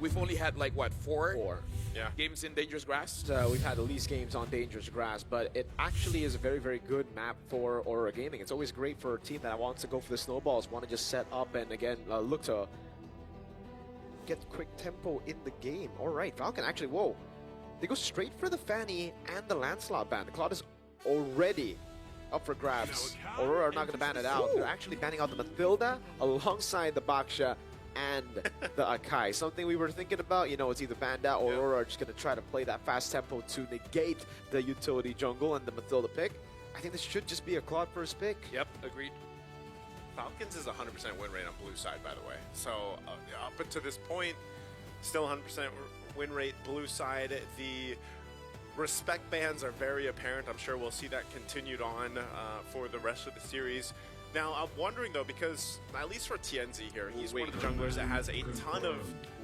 we've only had like what, four Yeah. games in dangerous grass. We've had the least games on dangerous grass, but it actually is a very, very good map for Aurora Gaming. It's always great for a team that wants to go for the snowballs, want to just set up and again look to get quick tempo in the game. All right, Falcon actually, whoa, they go straight for the Fanny and the Lancelot ban. The Claude is already up for grabs. Aurora are not going to ban it out. They're actually banning out the Mathilda alongside the Baksha and the Akai. Something we were thinking about, you know, it's either banned out or Aurora are just going to try to play that fast tempo to negate the utility jungle and the Mathilda pick. I think this should just be a Claude first pick. Yep, agreed. Falcons is 100% win rate on blue side, by the way. So up until this point, still 100% win rate blue side. The respect bans are very apparent. I'm sure we'll see that continued on for the rest of the series. Now, I'm wondering, though, because at least for Tienzi here, he's one of the junglers that has a ton of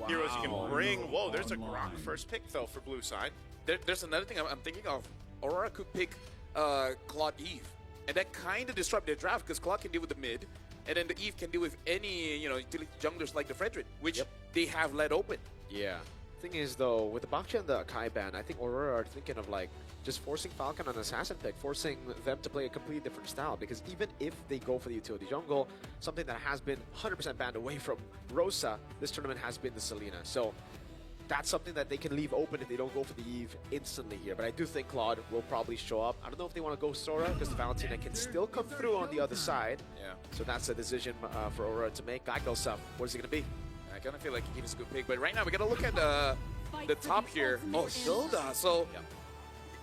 heroes he can bring. Whoa, there's a Grok first pick, though, for blue side. There's another thing I'm thinking of. Aurora could pick Claude Eve, and that kind of disrupt their draft because Claude can deal with the mid, and then the Eve can deal with any, you know, utility junglers like the Frederick, which they have let open. Yeah. Thing is, though, with the Baksha and the Akai ban, I think Aurora are thinking of like just forcing Falcon on Assassin pick, forcing them to play a completely different style. Because even if they go for the utility jungle, something that has been 100% banned away from Rosa this tournament has been the Selena. So that's something that they can leave open if they don't go for the Eve instantly here. But I do think Claude will probably show up. I don't know if they want to go Sora because the Valentina can still come through on the other side. Yeah. So that's a decision for Aurora to make. Gagdel what is it going to be? I kind of feel like he gives a good pick, but right now we got to look at the top here. Oh, Hilda. So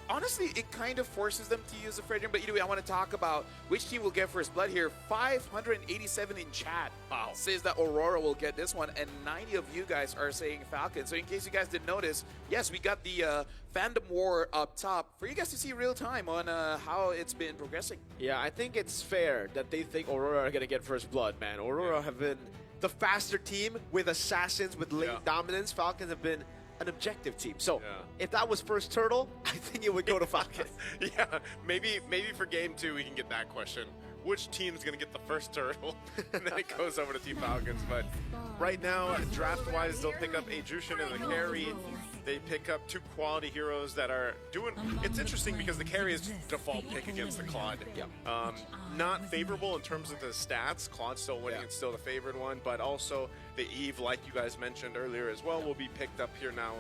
honestly, it kind of forces them to use the Frederick, but either way, I want to talk about which team will get first blood here. 587 in chat says that Aurora will get this one, and 90 of you guys are saying Falcon. So in case you guys didn't notice, yes, we got the fandom war up top for you guys to see real time on how it's been progressing. Yeah, I think it's fair that they think Aurora are going to get first blood, man. Aurora have been the faster team with assassins, with late dominance. Falcons have been an objective team. So if that was first turtle, I think it would go to Falcon. Maybe for game 2 we can get that question. Which team's going to get the first turtle? And then it goes over to Team Falcons. But right now, draft-wise, they'll pick up a Jushin and the carry. They pick up 2 quality heroes that are doing... It's interesting because the carry is default pick against the Claude. Not favorable in terms of the stats. Claude's still winning and still the favored one. But also the Eve, like you guys mentioned earlier as well, will be picked up here now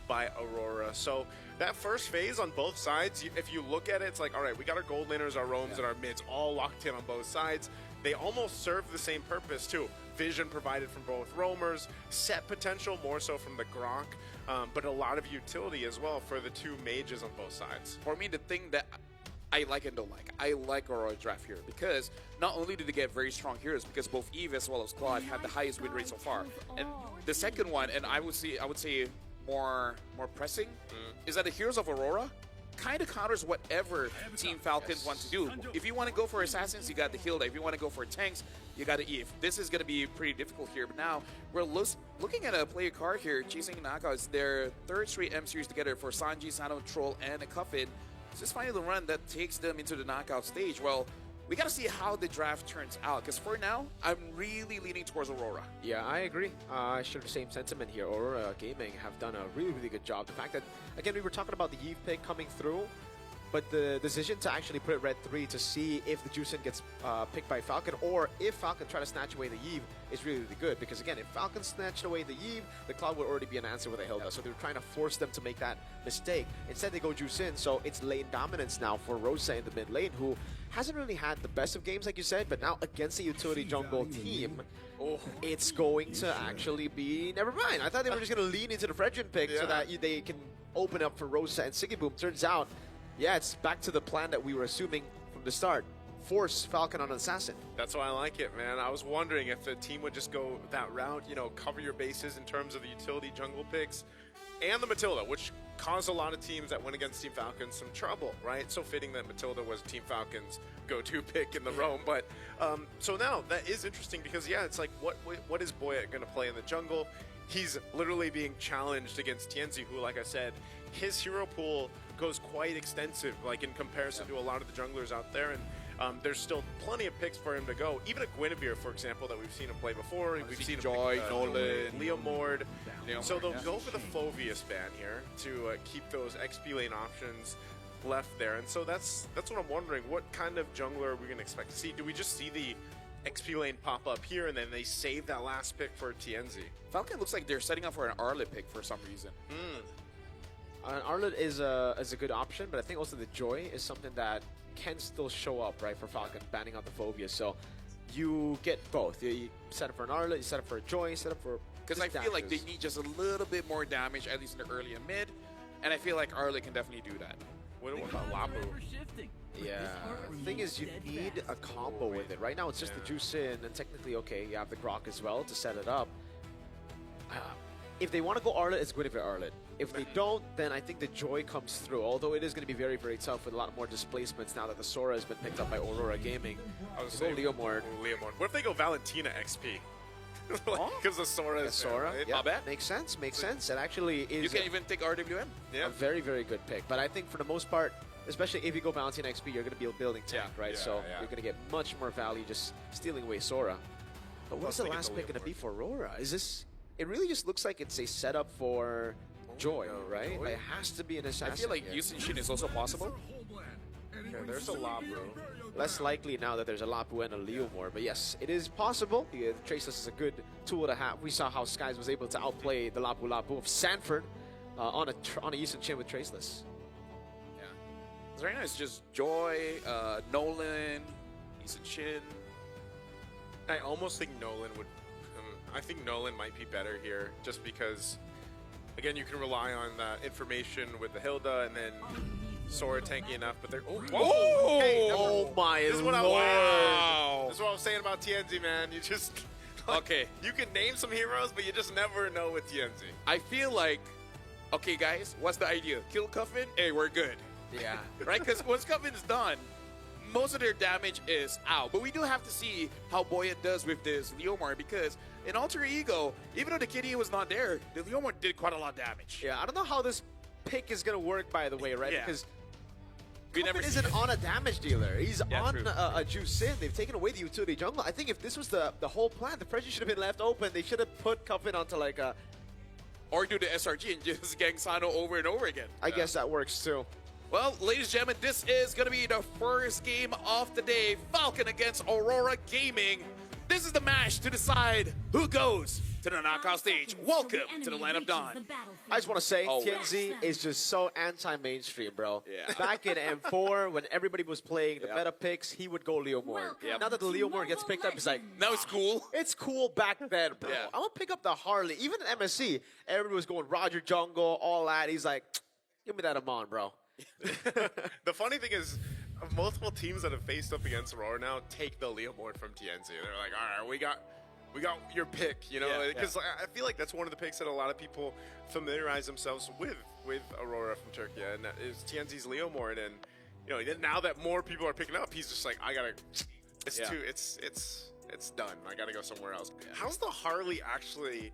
by Aurora. So that first phase on both sides, if you look at it, it's like, all right, we got our gold laners, our roams, and our mids all locked in on both sides. They almost serve the same purpose too. Vision provided from both roamers, set potential more so from the Grok, but a lot of utility as well for the 2 mages on both sides. For me, the thing that I like and don't like, I like Aurora draft here because not only do they get very strong heroes, because both Eve as well as Claude have the highest win rate so far, and the second one, and I would say more pressing, is that the heroes of Aurora kind of counters whatever Team Falcons want to do. If you want to go for assassins, you got the Hilda. If you want to go for tanks, you got the Eve. This is going to be pretty difficult here, but now we're looking at a player card here, chasing knockouts. Their 3rd straight M series together for Sanji, Sano, Troll, and a Cuffin. It's just finding the run that takes them into the knockout stage. Well, we got to see how the draft turns out, because for now, I'm really leaning towards Aurora. Yeah, I agree. I share the same sentiment here. Aurora Gaming have done a really, really good job. The fact that, again, we were talking about the Eve pick coming through, but the decision to actually put it red 3 to see if the Juicin gets picked by Falcon, or if Falcon try to snatch away the Eve, is really, really good. Because again, if Falcon snatched away the Eve, the Cloud would already be an answer with a Hilda. So they were trying to force them to make that mistake. Instead, they go Juicin, so it's lane dominance now for Rosa in the mid lane, who hasn't really had the best of games, like you said, but now against a utility jungle team, it's going to actually be... Never mind. I thought they were just going to lean into the Fredrin pick so that they can open up for Rosa and Sigiboom. Turns out, yeah, it's back to the plan that we were assuming from the start. Force Falcon on Assassin. That's why I like it, man. I was wondering if the team would just go that route, you know, cover your bases in terms of the utility jungle picks and the Matilda, which caused a lot of teams that went against Team Falcons some trouble, right? So fitting that Matilda was Team Falcons' go-to pick in the roam. But so now that is interesting because, yeah, it's like, what is Boyet going to play in the jungle? He's literally being challenged against Tienzi, who, like I said, his hero pool goes quite extensive, like in comparison to a lot of the junglers out there. And There's still plenty of picks for him to go. Even a Guinevere, for example, that we've seen him play before. We've seen him Joy, pick, Nolan, Leo Mord. So they'll yeah. go for the Fovius ban here to keep those XP lane options left there. And so that's what I'm wondering. What kind of jungler are we going to expect to see? Do we just see the XP lane pop up here and then they save that last pick for TNZ? Falcon looks like they're setting up for an Arlet pick for some reason. An Arlet is a good option, but I think also the Joy is something that can still show up, right, for Falcon banning out the Phobia. So you get both. You set up for an Arlet, you set up for a Joy, you set up for... Because I feel like they need just a little bit more damage, at least in the early and mid, and I feel like Arlet can definitely do that. What about Lapu? Yeah, the thing is you need a combo with it. Right now it's just the Juice in, and technically, okay, you have the Grok as well to set it up. If they want to go Arlet, it's Guinevere Arlet. If they don't, then I think the Joy comes through, although it is going to be very, very tough with a lot more displacements now that the Sora has been picked up by Aurora Gaming. I was saying Leomord. What if they go Valentina XP? Because the Sora is Sora, there, right? yeah, makes sense, makes sense. It actually is You can even take RWM. a very, very good pick. But I think for the most part, especially if you go Valentina XP, you're going to be building tank, right? Yeah, so yeah. you're going to get much more value just stealing away Sora. But what's the last pick going to be for Aurora? Is this... It really just looks like it's a setup for Joy, right? Joy? Like, it has to be an assassin. I feel like Yusin Shin is also possible. Yeah, there's a Lapu. Less likely now that there's a Lapu and a Leomord, but yes, it is possible. The Traceless is a good tool to have. We saw how Skies was able to outplay the Lapu of Sanford on a Yusin Shin with Traceless. Yeah. 'Cause right now it's just Joy, Nolan, Yusin Shin. I almost think Nolan would... I think Nolan might be better here, just because, again, you can rely on information with the Hilda, and then Sora tanky enough, but they're... Whoa! Hey, Oh my this is what lord! This is what I was saying about TNZ, man. You just... Okay. You can name some heroes, but you just never know with TNZ. I feel like, okay, guys, what's the idea? Kill Cuffin? Hey, we're good. Yeah. Right? Because once Cuffin's done, most of their damage is out. But we do have to see how Buoyant does with this Leomord, because in Alter Ego, even though the Kitty was not there, the Leomord did quite a lot of damage. Yeah, I don't know how this pick is going to work, by the way, right? Yeah. Because We never Cuffin see isn't it. on a damage dealer. He's Yeah, on true. a Juice in. They've taken away the utility jungle. I think if this was the whole plan, the pressure should have been left open. They should have put Cuffin onto like a... Or do the SRG and just gang Sano over and over again. I guess that works too. Well, ladies and gentlemen, this is going to be the first game of the day. Falcon against Aurora Gaming. This is the match to decide who goes to the knockout stage. Welcome to the Land of Dawn. I just want to say, Oh. TNZ is just so anti-mainstream, bro. Yeah. Back in M4, when everybody was playing the Yep. meta picks, he would go Leomord. Yep. Now that the Leomord gets picked up, he's like, Now it's cool. it's cool back then, bro. Yeah. I'm going to pick up the Harley. Even in MSC, everybody was going Roger Jungle, all that. He's like, give me that Amon, bro. The funny thing is, multiple teams that have faced up against Aurora now take the Leomord from TNZ. They're like, all right, we got your pick, you know, Yeah, because I feel like that's one of the picks that a lot of people familiarize themselves with Aurora from Turkey, and that is TNZ's Leomord. And you know, now that more people are picking up, he's just like, I gotta, it's Yeah. too, it's done. I gotta go somewhere else. How's the Harley actually?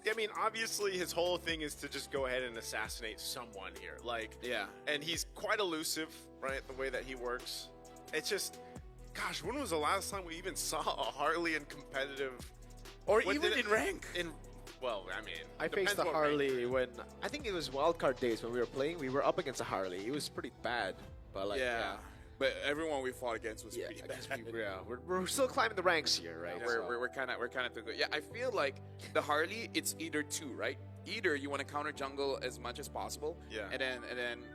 I mean, obviously his whole thing is to just go ahead and assassinate someone here, like, Yeah. and he's quite elusive, right? The way that he works, it's just. Gosh, when was the last time we even saw a Harley in competitive, Or What even did it- in rank. well, I mean, I depends faced the what Harley when, I think it was Wildcard days when we were playing. We were up against a Harley. It was pretty bad. But like, Yeah. But everyone we fought against was Yeah, pretty I guess bad. we're still climbing the ranks here, right? Yeah, So- we're kind of too good. Yeah, I feel like the Harley, it's either two, right? Either you want to counter jungle as much as possible, Yeah. and then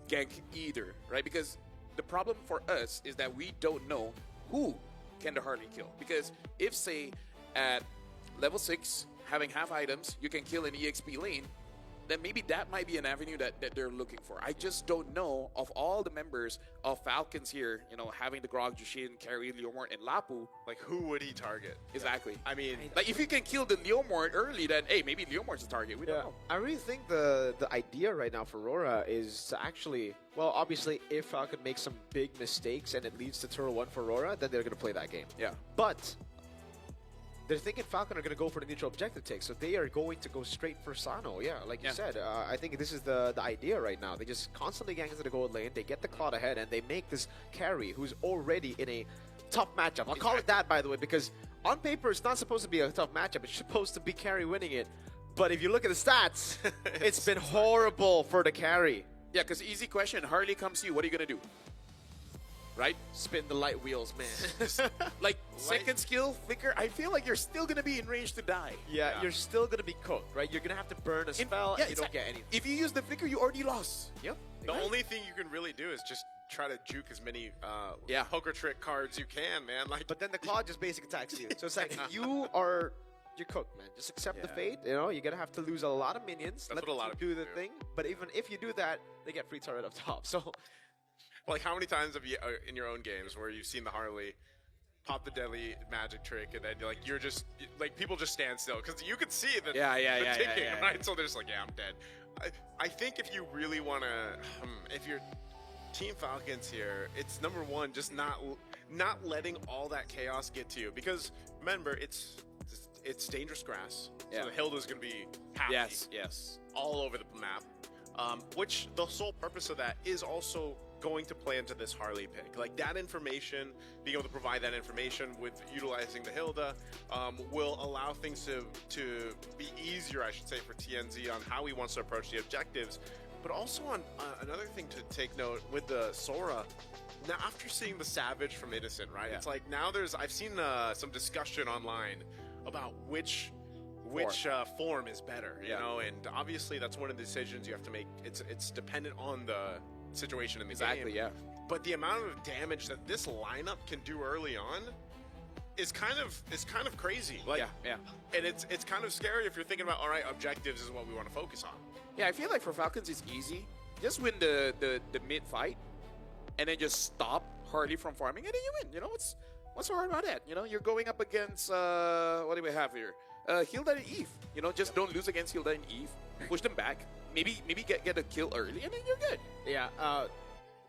gank either, right? Because the problem for us is that we don't know who can the Harley kill. Because if, say, at level 6, having half items, you can kill an EXP lane, then maybe that might be an avenue that they're looking for. I just don't know of all the members of Falcons here, you know, having the Grog, Jushin, Carry, Leomord, and Lapu. Like, who would he target? Exactly. I mean, Like, if you can kill the Leomord early, then, hey, maybe Leomord's a target. We don't know. I really think the idea right now for Aurora is to actually, well, obviously, if Falcon makes some big mistakes and it leads to Turtle 1 for Aurora, then they're going to play that game. Yeah. But they're thinking Falcon are going to go for the neutral objective take, so they are going to go straight for Sano. Yeah, like you said, I think this is the idea right now. They just constantly gang into the gold lane, they get the Claude ahead, and they make this carry who's already in a tough matchup. I'll call it that, by the way, because on paper it's not supposed to be a tough matchup. It's supposed to be carry winning it. But if you look at the stats, it's been horrible for the carry. Yeah, because easy question, Harley comes to you, what are you going to do? Right? Spin the light wheels, man. Like, second skill, flicker, I feel like you're still going to be in range to die. Yeah, you're still going to be cooked, right? You're going to have to burn a spell and you don't get anything. If you use the flicker, you already lost. Yep. The only thing you can really do is just try to juke as many poker trick cards you can, man. Like, but then the Claude just basic attacks you. So it's like, you're cooked, man. Just accept the fate. You know, you're going to have to lose a lot of minions. That's what a lot of people do the thing. But even if you do that, they get free turret up top. So... Like, how many times have you, in your own games, where you've seen the Harley pop the deadly magic trick, and then you're just, like, people just stand still because you can see the ticking, right? So they're just like, yeah, I'm dead. I think if you really want to, if you're Team Falcons here, it's number one, just not letting all that chaos get to you, because remember, it's dangerous grass, so the Hilda's gonna be happy, all over the map, which the sole purpose of that is also going to play into this Harley pick. Like, that information, being able to provide that information with utilizing the Hilda will allow things to be easier, I should say, for TNZ on how he wants to approach the objectives. But also on another thing to take note with the Sora, now after seeing the Savage from Innocent, right? It's like now I've seen some discussion online about which form is better, you know, and obviously that's one of the decisions you have to make. It's dependent on the situation in the game. But the amount of damage that this lineup can do early on is kind of crazy. Like, and it's kind of scary if you're thinking about, all right, objectives is what we want to focus on. Yeah, I feel like for Falcons it's easy. Just win the mid fight, and then just stop Harley from farming, and then you win. You know, what's so hard about that? You know, you're going up against what do we have here? Hilda and Eve. You know, just don't lose against Hilda and Eve. Push them back. Maybe get a kill early, and then you're good. Yeah,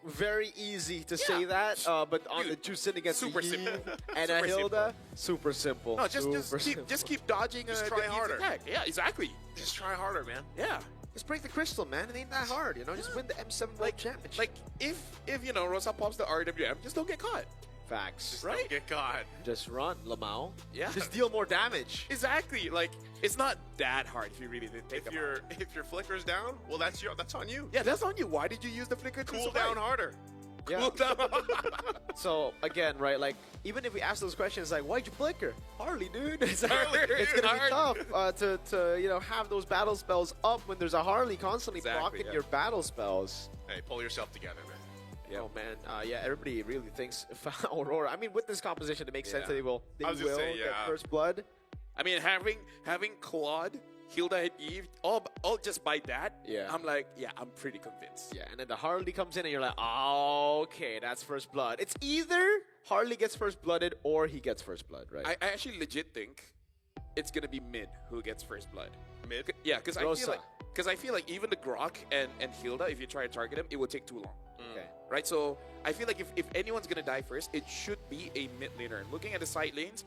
very easy to say that, but on the Juicing against super Eve simple. And Super Hilda, super simple. No, just keep dodging. Just try harder. Attack. Yeah, exactly. Just try harder, man. Yeah. Just break the crystal, man. It ain't that hard, you know. Just win the M7 World Championship. Like if you know Rosa pops the RWM, just don't get caught. Facts. Just don't get caught. Just run, Lamau. Yeah. Just deal more damage. Exactly. Like, it's not that hard if you really think about it. If your flicker's down, well, that's on you. Yeah, that's on you. Why did you use the flicker to cool down harder? Yeah. Cool down. So again, right? Like, even if we ask those questions, like, why'd you flicker? Harley, dude. It's gonna be tough to you know, have those battle spells up when there's a Harley constantly blocking your battle spells. Hey, pull yourself together, man. Yeah. Oh man, yeah, everybody really thinks Aurora. I mean, with this composition, it makes sense that they will get first blood. I mean, having Claude, Hilda, and Eve, all just by that, I'm like, yeah, I'm pretty convinced. Yeah, and then the Harley comes in, and you're like, oh, okay, that's first blood. It's either Harley gets first blooded or he gets first blood, right? I actually legit think it's gonna be mid who gets first blood. Mid? Yeah, because I feel like even the Grok and Hilda, if you try to target them, it will take too long. Okay. Right, so I feel like if anyone's gonna die first, it should be a mid laner. And looking at the side lanes,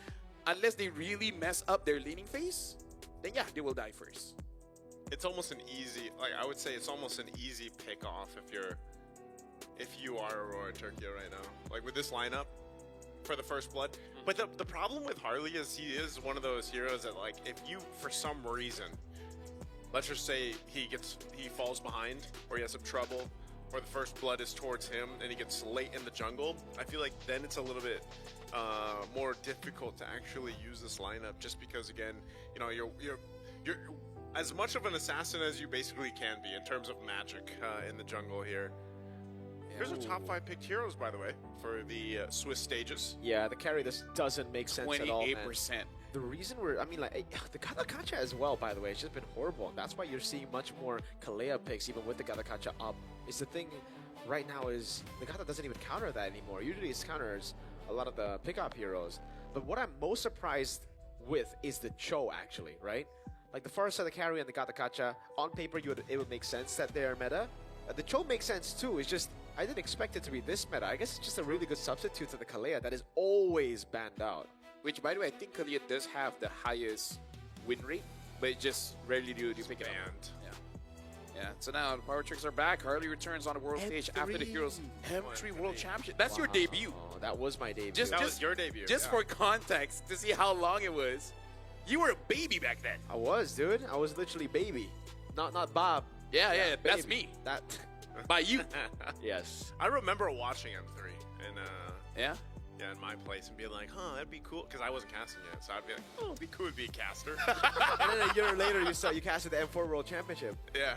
unless they really mess up their laning phase, then yeah, they will die first. It's almost an easy, like I would say, it's almost an easy pick off if you are Aurora Turkey right now, like with this lineup for the first blood. But the problem with Harley is he is one of those heroes that, like, if you for some reason, let's just say he falls behind or he has some trouble, or the first blood is towards him and he gets late in the jungle, I feel like then it's a little bit more difficult to actually use this lineup, just because, again, you know, you're as much of an assassin as you basically can be in terms of magic in the jungle here. Here's our top 5 picked heroes, by the way, for the Swiss stages. Yeah, the carry this doesn't make sense at all, man. 28%. The reason I mean, like, the Gadakacha as well, by the way, it's just been horrible. And that's why you're seeing much more Kalea picks, even with the Gadakacha up. Is the thing right now is the Gata doesn't even counter that anymore. Usually it counters a lot of the pickup heroes. But what I'm most surprised with is the Cho, actually, right? Like, the first of the carry and the Gadakacha, on paper, it would make sense that they're meta. The Cho makes sense too. It's just, I didn't expect it to be this meta. I guess it's just a really good substitute to the Kalea that is always banned out. which, by the way, I think Kalia does have the highest win rate, but it just rarely do pick it up. Yeah. Yeah. So now the Power Tricks are back. Harley returns on the world stage after the Heroes M3 World Championship. That's your debut. Oh, that was my debut. That was your debut. Just for context, to see how long it was. You were a baby back then. I was, dude. I was literally baby. Not Bob. Yeah, that's baby. me. That. By you. Yes. I remember watching M3 and Yeah? yeah, in my place and being like, huh, that'd be cool. Because I wasn't casting yet. So I'd be like, oh, it'd be cool to be a caster. And then a year later, you casted the M4 World Championship. Yeah.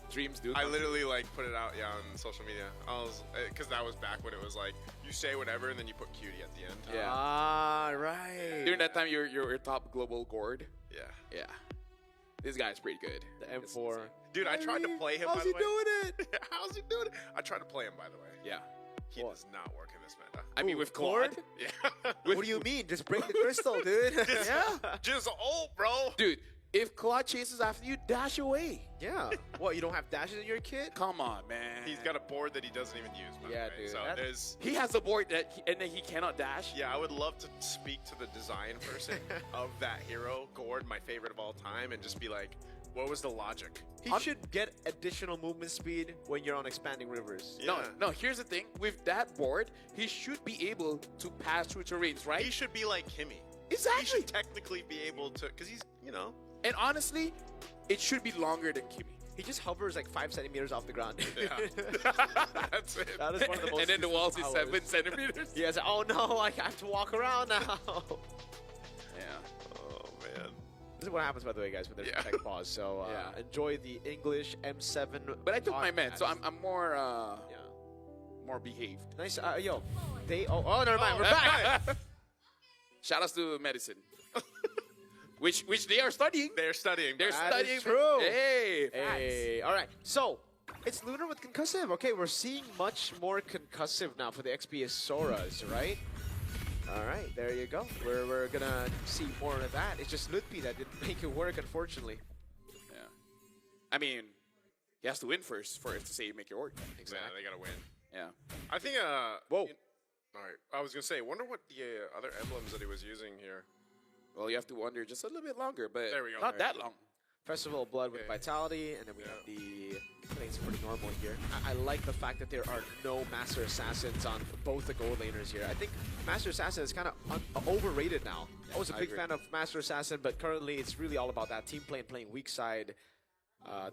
Dreams, dude. I literally like put it out, on social media. I was, because that was back when it was like, you say whatever and then you put cutie at the end. Yeah. Ah, right. During that time, you're top global gourd. Yeah. Yeah. This guy's pretty good. The M4. Dude, I tried to play him, How's by the he way. doing it? How's he doing it? I tried to play him, by the way. Yeah. He What? does not work in this meta. I mean, Ooh, with Cord? Claude. Yeah. What do you mean? Just break the crystal, dude. Yeah. Just ult, bro. Dude, if Claude chases after you, dash away. Yeah. What, you don't have dashes in your kit? Come on, man. He's got a board that he doesn't even use, by Yeah, the way. dude, So that- there's... He has a board and then he cannot dash. Yeah, I would love to speak to the design person of that hero, Gord, my favorite of all time, and just be like, what was the logic? He should get additional movement speed when you're on expanding rivers. Yeah. No, here's the thing. With that board, he should be able to pass through terrains, right? He should be like Kimmy. Exactly. He should technically be able to, because he's, you know. And honestly, it should be longer than Kimmy. He just hovers like 5 centimeters off the ground. Yeah. That's it. That is one of the most And then the walls is useless 7 powers. centimeters. Yeah, it's like, oh no, I have to walk around now. Yeah. Oh, man. This is what happens, by the way, guys, when there's Yeah. a tech pause. So Yeah. enjoy the English M7. But I took my podcast. meds, so I'm more Yeah. more behaved. Nice. Yo, oh, never mind. We're back. Shout outs to medicine. which they are studying. They're studying. They're That studying. is true. Hey, Hey, all right. So it's Lunar with concussive. Okay, we're seeing much more concussive now for the XP Soras, right? All right, there you go. We're gonna see more of that. It's just Lutpi that didn't make it work, unfortunately. Yeah. I mean, he has to win first for it to say make it work. Yeah, they got to win. Yeah. I think, Whoa. all right. I was going to say, wonder what the other emblems that he was using here. Well, you have to wonder just a little bit longer, but There we go. not that long. Festival of Blood with Okay. Vitality, and then we have the things pretty normal here. I like the fact that there are no Master Assassins on both the gold laners here. I think Master Assassin is kind of overrated now. I was a I big agree. fan of Master Assassin, but currently it's really all about that team playing weak side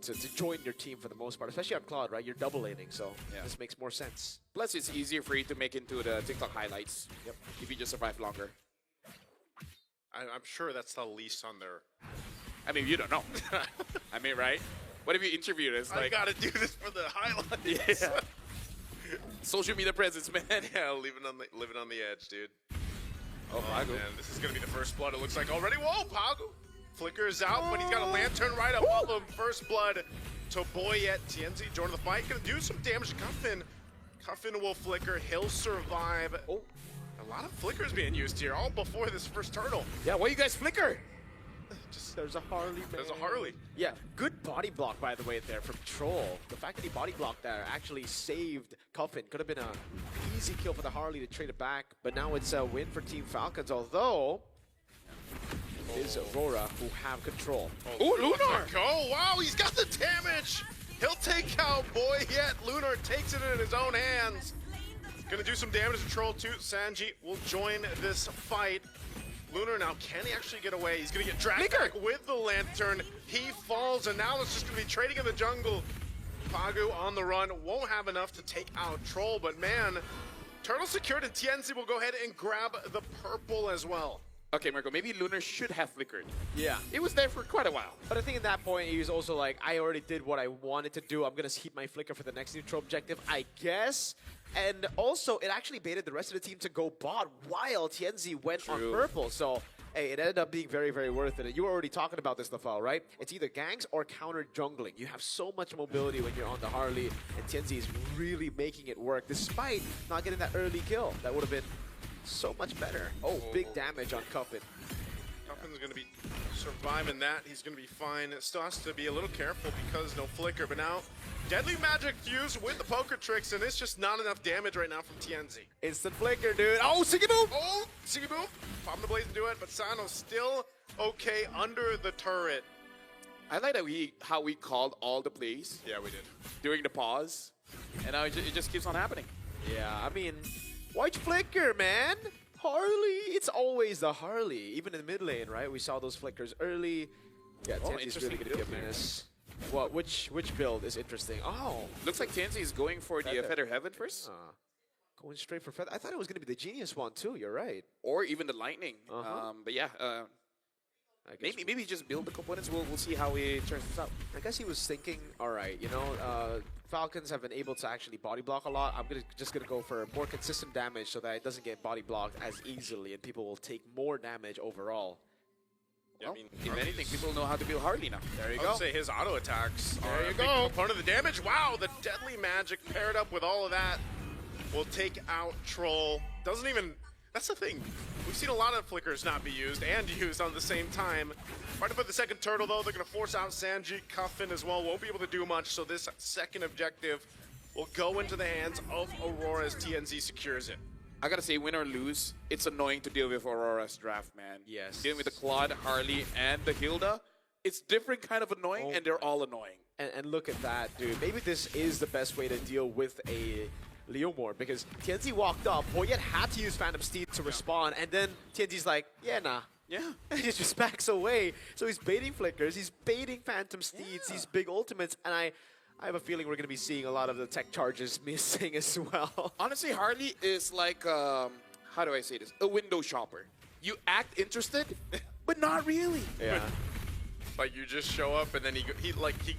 to join your team for the most part, especially on Claude, right? You're double laning, so Yeah. this makes more sense. Plus, it's easier for you to make into the TikTok highlights. Yep. If you just survive longer. I'm sure that's the least on their... I mean, you don't know. I mean, right? What if you interviewed us? I Like, got to do this for the highlights. yeah. Social media presence, man. Yeah, living on the edge, dude. Oh, Pago. Man, this is going to be the first blood, it looks like already. Whoa, Pago flickers out, but he's got a lantern right above him. First blood to Boyet. TNZ joining the fight. Going to do some damage to Cuffin. Cuffin will flicker. He'll survive. Oh. A lot of flickers being used here, all before this first turtle. Yeah, why you guys flicker? There's a Harley, man. There's a Harley. Yeah, good body block, by the way, there from Troll. The fact that he body blocked there actually saved Coffin. Could have been an easy kill for the Harley to trade it back, but now it's a win for Team Falcons, although it is Aurora who have control. Ooh, Lunar! Go! Wow, he's got the damage! He'll take out Boyet. Lunar takes it in his own hands. Gonna do some damage to Troll too. Sanji will join this fight. Lunar now, can he actually get away? He's gonna get dragged back with the lantern. He falls, and now it's just gonna be trading in the jungle. Pagu on the run, won't have enough to take out Troll, but man, Turtle secured, and TNC will go ahead and grab the purple as well. Okay, Marco, maybe Lunar should have flickered. Yeah. It was there for quite a while. But I think at that point, he was also like, I already did what I wanted to do. I'm going to heat my flicker for the next neutral objective, I guess. And also, it actually baited the rest of the team to go bot while TNZ went on True. purple. So, hey, it ended up being very, very worth it. And you were already talking about this, Lafal, right? It's either gangs or counter jungling. You have so much mobility when you're on the Harley, and TNZ is really making it work, despite not getting that early kill. That would have been so much better. Oh, big damage on Cuffin. Falcons going to be surviving that. He's going to be fine. Still has to be a little careful because no flicker. But now, Deadly Magic fused with the poker tricks, and it's just not enough damage right now from TNZ. Instant flicker, dude. Oh, Siggy Boom! Oh, Siggy Boom. Popping the blaze to do it, but Sano's still okay under the turret. I like that how we called all the plays Yeah, we did. during the pause, and now it just keeps on happening. Yeah, I mean, white flicker, man. Harley. It's always the Harley. Even in the mid lane, right? We saw those flickers early. Yeah, Oh, Tenzi's really interesting going to give build here. menace. What? Which build is interesting? Oh, Looks like TNZ is going for the Feather. Feather Heaven first, going straight for feather. I thought it was going to be the genius one too. You're right. or even the Lightning. But yeah, I guess maybe just build the components. We'll see how it turns this out. I guess he was thinking, all right, you know, Falcons have been able to actually body block a lot. I'm just gonna go for more consistent damage so that it doesn't get body blocked as easily, and people will take more damage overall. Yeah, Well, if anything, people know how to build Harley now. There you I go. would say his auto attacks are There you a big go. component of the damage. Wow, the Deadly Magic paired up with all of that will take out Troll. Doesn't even, that's the thing. We've seen a lot of flickers not be used and used on the same time. Right to put the second turtle though, they're gonna force out Sanji, Cuffin as well. Won't be able to do much, so this second objective will go into the hands of Aurora as TNZ secures it. I gotta say, win or lose, it's annoying to deal with Aurora's draft, man. Yes. Dealing with the Claude, Harley, and the Hilda, it's different kind of annoying, and they're all annoying. And look at that, dude. Maybe this is the best way to deal with a Leomord, because TNZ walked up, Boyet had to use Phantom Steed to respond, and then TNZ's like, yeah, nah. Yeah. And he just backs away. So he's baiting flickers, he's baiting Phantom Steeds, these big ultimates, and I have a feeling we're going to be seeing a lot of the tech charges missing as well. Honestly, Harley is like, how do I say this? A window shopper. You act interested, but not really. Yeah. Like you just show up and then he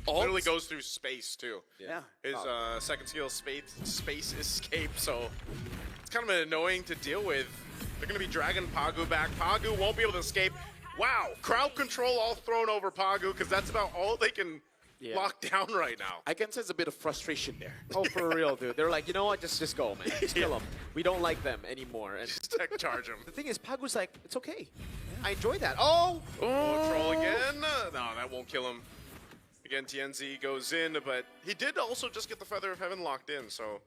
Alt? literally goes through space too. Yeah. His second skill space escape, so it's kind of annoying to deal with. They're going to be dragging Pagu back. Pagu won't be able to escape. Wow, crowd control all thrown over Pagu because that's about all they can lock down right now. I can sense a bit of frustration there. Oh, for real, dude. They're like, you know what? Just go, man. Just kill them. We don't like them anymore. And Just tech charge him. the thing is, Pagu's like, it's okay. I enjoy that. Oh! Oh, Troll again. No, that won't kill him. Again, TNZ goes in, but he did also just get the Feather of Heaven locked in, so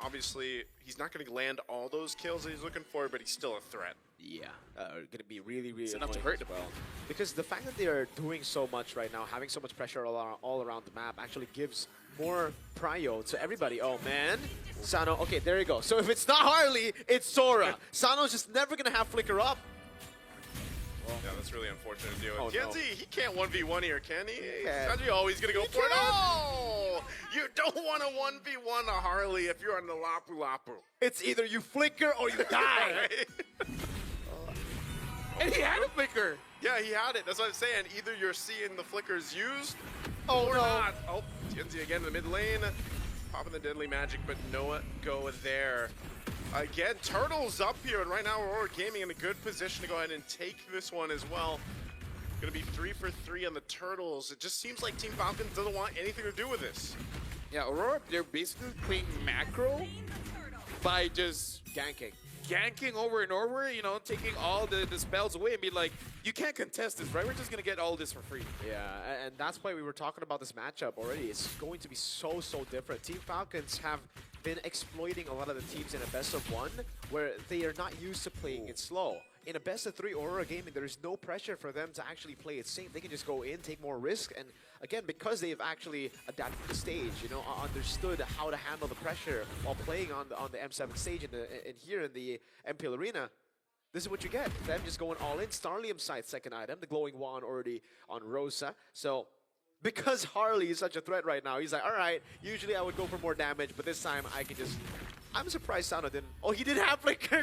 obviously he's not going to land all those kills that he's looking for, but he's still a threat. Yeah, going to be really, really It's enough to annoying hurt as them. well. Because the fact that they are doing so much right now, having so much pressure all around the map, actually gives more prio to everybody. Oh, man. Sano, okay, there you go. So if it's not Harley, it's Sora. Sano's just never going to have Flicker up. Yeah, that's really unfortunate to deal with. Oh, no. TNZ, he can't 1v1 here, can he? can. Sanji always going to go for it. can. Oh! You don't want to 1v1 a Harley if you're on the Lapu Lapu. It's either you Flicker or you die. Right? And he had a flicker. Yeah, he had it. That's what I'm saying. Either you're seeing the flickers used Oh, or no. not. Oh, TNZ again in the mid lane. Popping the Deadly Magic, but no go there. Again, Turtle's up here, and right now Aurora Gaming in a good position to go ahead and take this one as well. Gonna be 3 for 3 on the Turtles. It just seems like Team Falcons doesn't want anything to do with this. Yeah, Aurora, they're basically playing macro by just ganking over and over, you know, taking all the spells away and be like, you can't contest this, right? We're just going to get all this for free. Yeah, and that's why we were talking about this matchup already. It's going to be so different. Team Falcons have been exploiting a lot of the teams in a best of one where they are not used to playing it slow. In a best of 3 Aurora Gaming, there is no pressure for them to actually play it safe. They can just go in, take more risk, and again, because they've actually adapted the stage, you know, understood how to handle the pressure while playing on the M7 stage and here in the MPL Arena, this is what you get. Them just going all in. Starlium Sight, second item. The glowing wand already on Rosa. So, because Harley is such a threat right now, he's like, all right, usually I would go for more damage, but this time I can just... I'm surprised Sano didn't... Oh, he did have Flicker.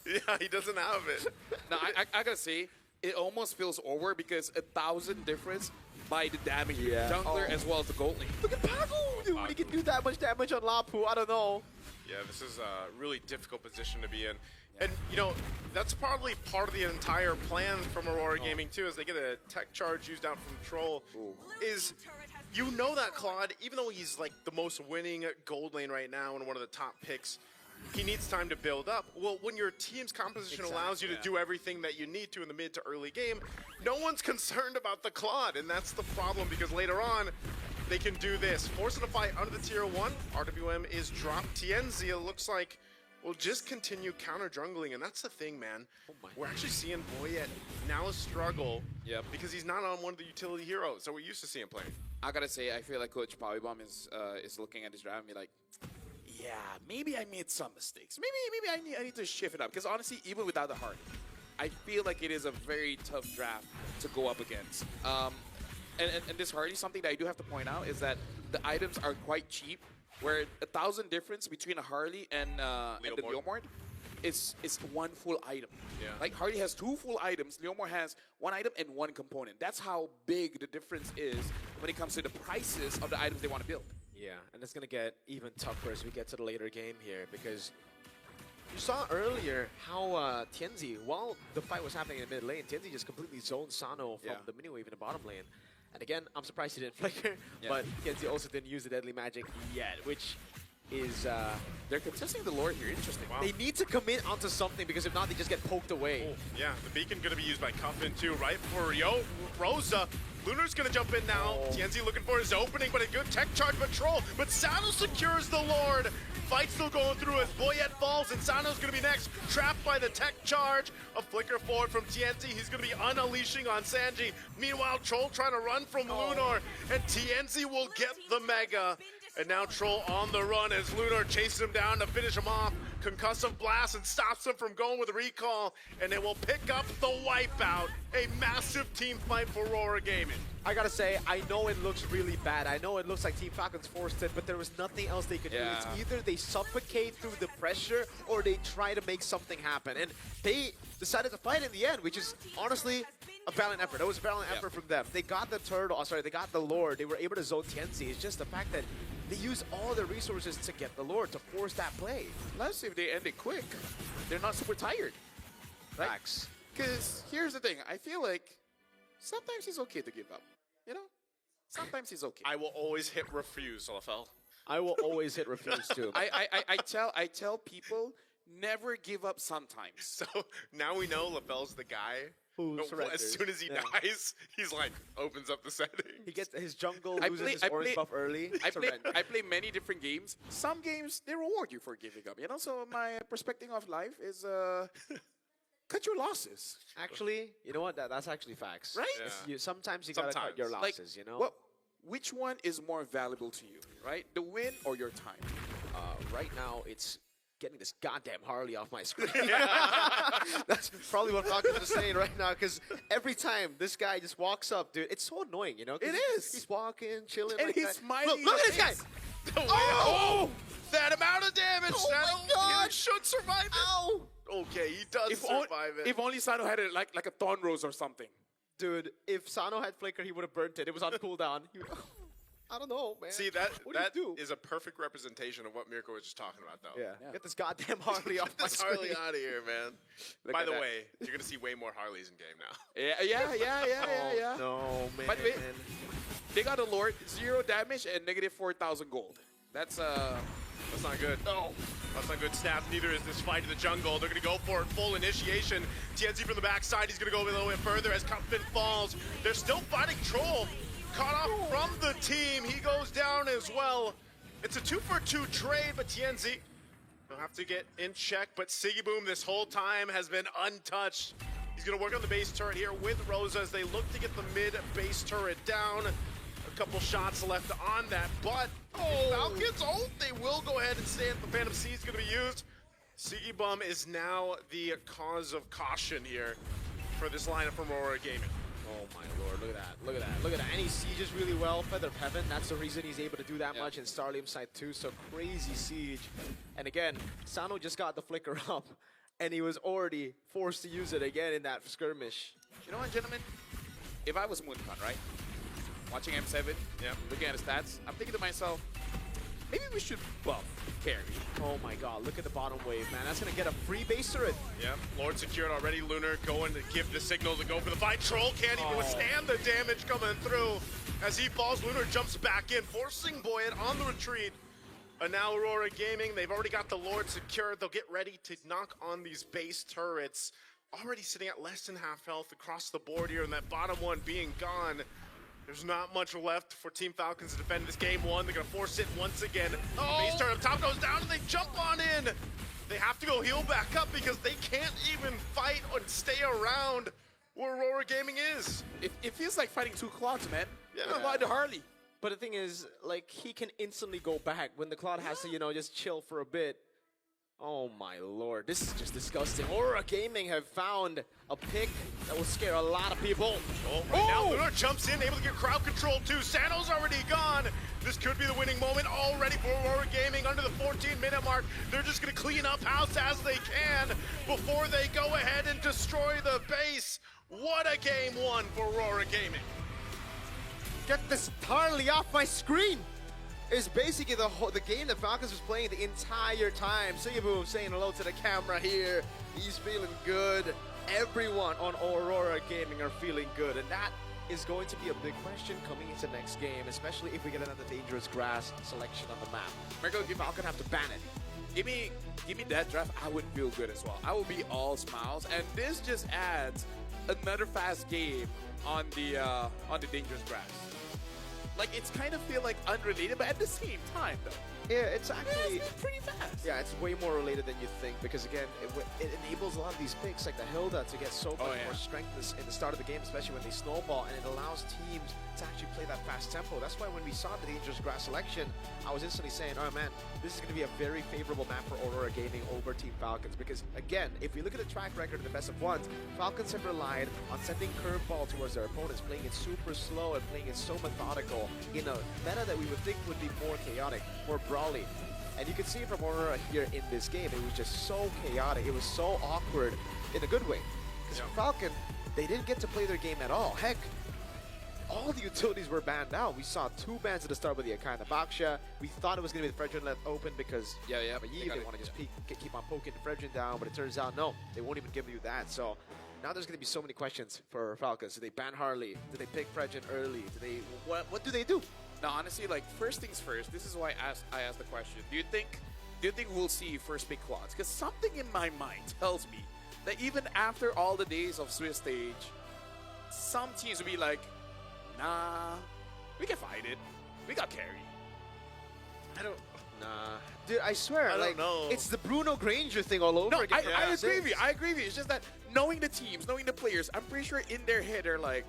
Yeah, he doesn't have it. Now, I got to say, it almost feels over because 1,000 difference by the damage jungler as well as the gold lane. Look at Pagu! Dude, when he can do that much damage on Lapu, I don't know. Yeah, this is a really difficult position to be in. And, you know, that's probably part of the entire plan from Aurora Gaming, too, as they get a tech charge used out from Troll, is you know that Claude, even though he's, like, the most winning gold lane right now and one of the top picks, he needs time to build up. Well, when your team's composition allows you to do everything that you need to in the mid to early game, no one's concerned about the Claude, and that's the problem, because later on, they can do this. Forcing a fight under the tier 1, RWM is dropped. TNZ, it looks like, will just continue counter-jungling, and that's the thing, man. We're actually seeing Boyet now struggle because he's not on one of the utility heroes that we're used to seeing playing. I gotta say, I feel like Coach Pawibom is looking at his draft and be like, yeah, maybe I made some mistakes. Maybe I need to shift it up. Because honestly, even without the Hardy, I feel like it is a very tough draft to go up against. And this Hardy, something that I do have to point out is that the items are quite cheap. Where 1,000 difference between a Harley and the Leomord is one full item. Yeah. Like Harley has 2 full items, Leomord has 1 item and 1 component. That's how big the difference is when it comes to the prices of the items they want to build. Yeah, and it's going to get even tougher as we get to the later game here, because you saw earlier how Tianzi, while the fight was happening in the mid lane, Tianzi just completely zoned Sano from the mini wave in the bottom lane. And again, I'm surprised he didn't flicker, but Tianzi also didn't use the deadly magic yet, which is... they're contesting the Lord here, interesting. Wow. They need to commit onto something, because if not, they just get poked away. Oh, yeah, the beacon going to be used by Cuffin too, right? For Rosa. Lunar's going to jump in now. Tianzi looking for his opening, but a good tech charge patrol. But Sano secures the Lord. Fight still going through as Boyet falls, and Sano's going to be next. Trapped by the tech charge. A flicker forward from Tianzi. He's going to be unleashing on Sanji. Meanwhile, Troll trying to run from Lunar, and Tianzi will get the Mega. And now Troll on the run as Lunar chases him down to finish him off. Concussive blast and stops him from going with a recall. And it will pick up the wipeout. A massive team fight for Aurora Gaming. I gotta say, I know it looks really bad. I know it looks like Team Falcons forced it, but there was nothing else they could do. It's either they suffocate through the pressure or they try to make something happen. And they decided to fight in the end, which is honestly a valiant effort. It was a valiant effort from them. They got the turtle, they got the Lord. They were able to zone Tianzi. It's just the fact that they use all their resources to get the Lord, to force that play. Plus, if they end it quick, they're not super tired. Right? Facts. Because here's the thing. I feel like sometimes it's okay to give up. You know? Sometimes it's okay. I will always hit refuse, LFL. I will always hit refuse too. I tell people, never give up sometimes. So now we know LaFell's the guy who as soon as he dies, he's like, opens up the settings. He gets his jungle, loses his orange buff early. I play many different games. Some games, they reward you for giving up. You know, so my perspective of life is cut your losses. Actually, you know what? That's actually facts. Right? Yeah. Sometimes you gotta cut your losses, you know? Well, which one is more valuable to you, right? The win or your time? Right now, it's getting this goddamn Harley off my screen. That's probably what Falcons is saying right now, because every time this guy just walks up, dude, it's so annoying, you know? It is. He's walking, chilling, and like he's that. smiling. Look at this guy! Oh! That amount of damage! Oh my God! He should survive it! Ow! Okay, he does survive it. If only Sano had it like a Thorn Rose or something. Dude, if Sano had Flicker, he would have burnt it. It was on cooldown. I don't know, man. See, that is a perfect representation of what Mirko was just talking about, though. Yeah. Get this goddamn Harley off my screen. Harley out of here, man. By the way, you're going to see way more Harleys in game now. Yeah. No, man. But wait, they got a Lord, 0 damage and negative 4,000 gold. That's not good. No. That's not good snap. Neither is this fight in the jungle. They're going to go for it. Full initiation. TNZ from the backside. He's going to go a little bit further as Cuffin falls. They're still fighting Troll. Caught off from the team. He goes down as well. It's a 2-for-2 trade, but TNZ will have to get in check. But Siggy Boom this whole time has been untouched. He's going to work on the base turret here with Rosa as they look to get the mid base turret down. A couple shots left on that, but Falcons, they will go ahead and stand. The Phantom C is going to be used. Siggy Bum is now the cause of caution here for this lineup from Aurora Gaming. Oh my lord, look at that, look at that, look at that. And he sieges really well. Feather of Heaven, that's the reason he's able to do that much in Starlium side too. So crazy siege. And again, Sano just got the flicker up and he was already forced to use it again in that skirmish. You know what, gentlemen? If I was Mooncon, right? Watching M7, looking at his stats, I'm thinking to myself, maybe we should buff carry. Oh my god, look at the bottom wave, man. That's going to get a free base turret. Yep, Lord secured already. Lunar going to give the signal to go for the fight. Troll can't even withstand the damage coming through. As he falls, Lunar jumps back in, forcing Boyet on the retreat. And now Aurora Gaming, they've already got the Lord secured. They'll get ready to knock on these base turrets. Already sitting at less than half health across the board here, and that bottom one being gone. There's not much left for Team Falcons to defend this game one. They're going to force it once again. Base turret up top goes down, and they jump on in. They have to go heal back up because they can't even fight or stay around where Aurora Gaming is. It feels like fighting two clocks, man. Yeah. Why the Harley? But the thing is, like, he can instantly go back when the Cloud has to, you know, just chill for a bit. Oh my lord, this is just disgusting. Aurora Gaming have found a pick that will scare a lot of people. Right now, Luna jumps in, able to get crowd control too. Sano's already gone. This could be the winning moment already for Aurora Gaming under the 14-minute mark. They're just going to clean up house as they can before they go ahead and destroy the base. What a game one for Aurora Gaming. Get this Harley off my screen! It's basically the game that Falcons was playing the entire time. Singapore saying hello to the camera here. He's feeling good. Everyone on Aurora Gaming are feeling good, and that is going to be a big question coming into next game, especially if we get another dangerous grass selection on the map. Marco, Falcon have to ban it. give me that draft. I would feel good as well. I will be all smiles, and this just adds another fast game on the dangerous grass. Like, it's kind of feel like unrelated, but at the same time, though. Yeah, it's actually it's pretty fast. Yeah, it's way more related than you think because again, it enables a lot of these picks like the Hilda to get so much more strength in the start of the game, especially when they snowball, and it allows teams to actually play that fast tempo. That's why when we saw the dangerous grass selection, I was instantly saying, oh man, this is going to be a very favorable map for Aurora Gaming over Team Falcons because again, if we look at the track record of the best of ones, Falcons have relied on sending curveball towards their opponents, playing it super slow and playing it so methodical in a meta that we would think would be more chaotic, more brawly. And you can see from Aurora here in this game, it was just so chaotic. It was so awkward in a good way. Because for Falcon, they didn't get to play their game at all. Heck, all the utilities were banned out. We saw 2 bans at the start with the Akana Baksha. We thought it was going to be the Fredrin left open because but they want to just keep on poking the Fredrin down, but it turns out no, they won't even give you that. So now there's going to be so many questions for Falcons. Do they ban Harley? Do they pick Fredrin early? Do they what do they do? Now, honestly, like, first things first, this is why I asked the question. Do you think we'll see first pick quads? Because something in my mind tells me that even after all the days of Swiss stage, some teams will be like, nah, we can fight it. We got carry. Nah. Dude, I swear, I don't know. It's the Bruno Granger thing all over No, again. I agree with you. I agree with you. It's just that knowing the teams, knowing the players, I'm pretty sure in their head they're like,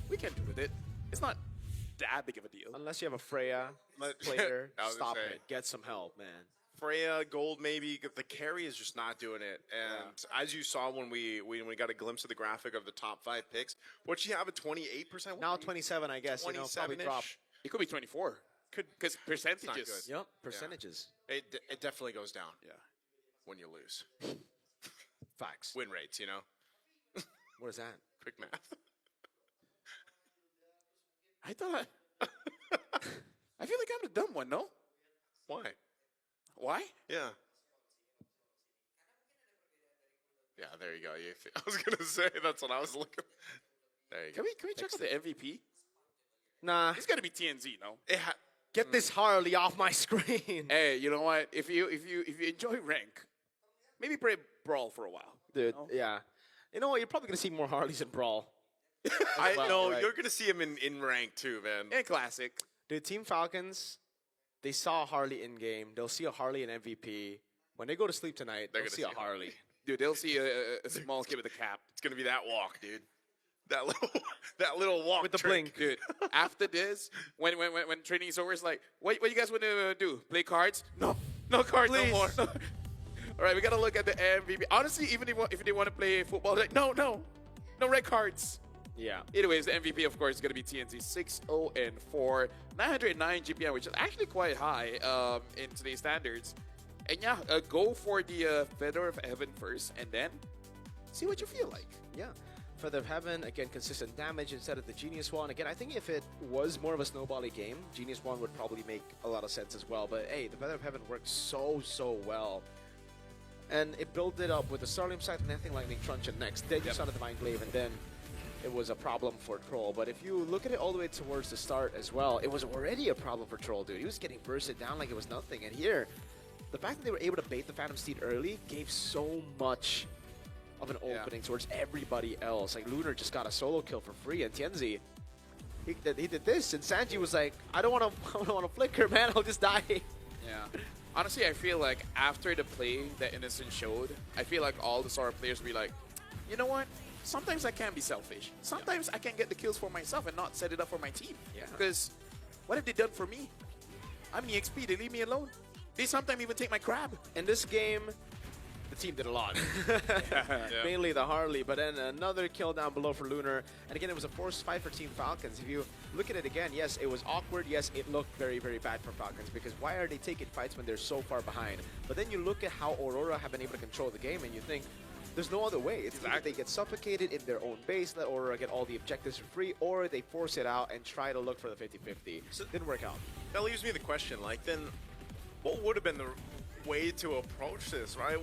we can do with it. It's not that big of a deal. Unless you have a Freya player, stop it. Get some help, man. Freya, gold maybe. The carry is just not doing it. And as you saw when we got a glimpse of the graphic of the top 5 picks, what she have a 28%? Now 27, I guess. 27-ish? Probably drop. It could be 24. Because percentages. Not good. Yep, percentages. It definitely goes down. Yeah. When you lose. Facts. Win rates, you know? What is that? Quick math. I thought I feel like I'm the dumb one, no? Why? Why? Yeah. Yeah, there you go. I was going to say, that's what I was looking. There you go. Can we check out the MVP? Nah. It's got to be TNZ, no? Get this Harley off my screen. Hey, you know what? If you enjoy rank, maybe play Brawl for a while. Dude, yeah. You know what? You're probably going to see more Harleys in Brawl. I know. right? You're going to see him in rank too, man. And Classic. Dude, Team Falcons, they saw a Harley in-game. They'll see a Harley in MVP. When they go to sleep tonight, they'll see a Harley. Dude, they'll see a small kid with a cap. It's going to be that walk, dude. That little walk with the trick. blink. Dude, after this, when training is over, it's like, what you guys want to do? Play cards? No cards no more. No. All right, we got to look at the MVP. Honestly, even if they want to play football, like, no red cards. Yeah. Anyways, the MVP, of course, is going to be TNZ 6-0-4, 909 GPM, which is actually quite high in today's standards. And yeah, go for the Feather of Heaven first, and then see what you feel like. Yeah. Feather of Heaven, again, consistent damage instead of the Genius One. Again, I think if it was more of a snowbally game, Genius One would probably make a lot of sense as well. But hey, the Feather of Heaven works so well. And it built it up with the Starlium Sight and Nothing Lightning Truncheon next. Then you saw the Divine Glaive, and then it was a problem for Troll. But if you look at it all the way towards the start as well, it was already a problem for Troll, dude. He was getting bursted down like it was nothing. And here, the fact that they were able to bait the Phantom Steed early gave so much of an opening towards everybody else. Like, Lunar just got a solo kill for free, and Tienzi, he did this, and Sanji was like, I don't want to flicker, man. I'll just die. Yeah. Honestly, I feel like after the play that Innocent showed, I feel like all the Sora players will be like, you know what? Sometimes I can be selfish. Sometimes I can get the kills for myself and not set it up for my team. Yeah. Because what have they done for me? I'm the XP. They leave me alone. They sometimes even take my crab. In this game, the team did a lot. Yeah. Mainly the Harley, but then another kill down below for Lunar. And again, it was a forced fight for Team Falcons. If you look at it again, yes, it was awkward. Yes, it looked very, very bad for Falcons, because why are they taking fights when they're so far behind? But then you look at how Aurora have been able to control the game, and you think, there's no other way. It's either they get suffocated in their own base, let Aurora get all the objectives for free, or they force it out and try to look for the 50-50. So didn't work out. That leaves me the question, like, then what would have been the way to approach this, right?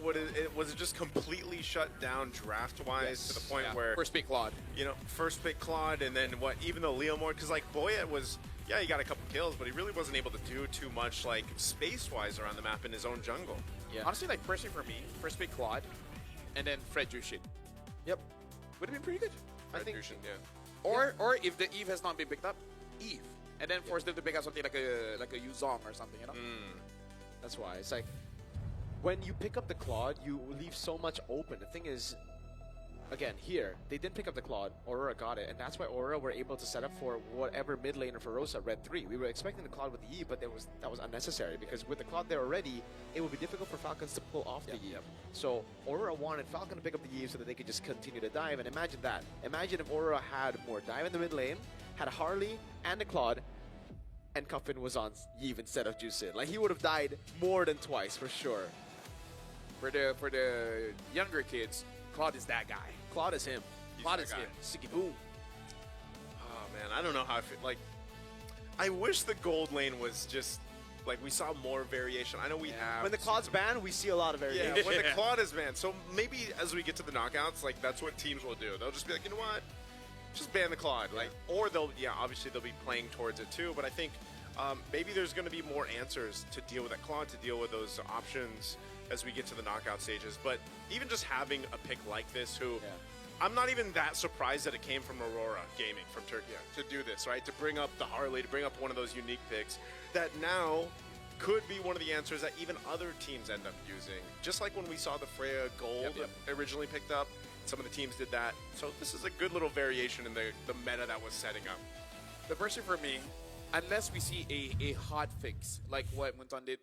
Was it just completely shut down draft-wise to the point where... First pick Claude. You know, first pick Claude, and then what, even though Leomord, because like Boyet was, yeah, he got a couple kills, but he really wasn't able to do too much, like, space-wise around the map in his own jungle. Yeah. Honestly, like, personally for me, first pick Claude, and then Fred Jushin. Yep. Would have been pretty good. I think, Jushin, Or if the Eve has not been picked up, Eve. And then force them to pick up something like a Yuzong or something, you know? That's why. It's like, when you pick up the Claude, you leave so much open. The thing is, again, here, they didn't pick up the Claude. Aurora got it, and that's why Aurora were able to set up for whatever mid laner for Rosa, red 3. We were expecting the Claude with the E, but that was unnecessary, because with the Claude there already, it would be difficult for Falcons to pull off the E. So Aurora wanted Falcon to pick up the E so that they could just continue to dive, and imagine that. Imagine if Aurora had more dive in the mid lane, had a Harley and a Claude, and Cuffin was on Yve instead of Jusin. Like, he would have died more than twice, for sure. For the younger kids, Claude is that guy. Claude is him. Claude is him. Siggy boom. Oh, man, I don't know how I feel. Like, I wish the gold lane was just, like, we saw more variation. I know we have. When the Claude's banned, we see a lot of variation. Yeah, when the Claude is banned. So maybe as we get to the knockouts, like, that's what teams will do. They'll just be like, you know what? Just ban the Claude. Like, or they'll, obviously they'll be playing towards it too. But I think maybe there's going to be more answers to deal with that Claude, to deal with those options as we get to the knockout stages. But even just having a pick like this, who I'm not even that surprised that it came from Aurora Gaming from Turkey to do this, right? To bring up the Harley, to bring up one of those unique picks that now could be one of the answers that even other teams end up using. Just like when we saw the Freya Gold originally picked up, some of the teams did that. So this is a good little variation in the meta that was setting up. The person for me, unless we see a hot fix like what Munton did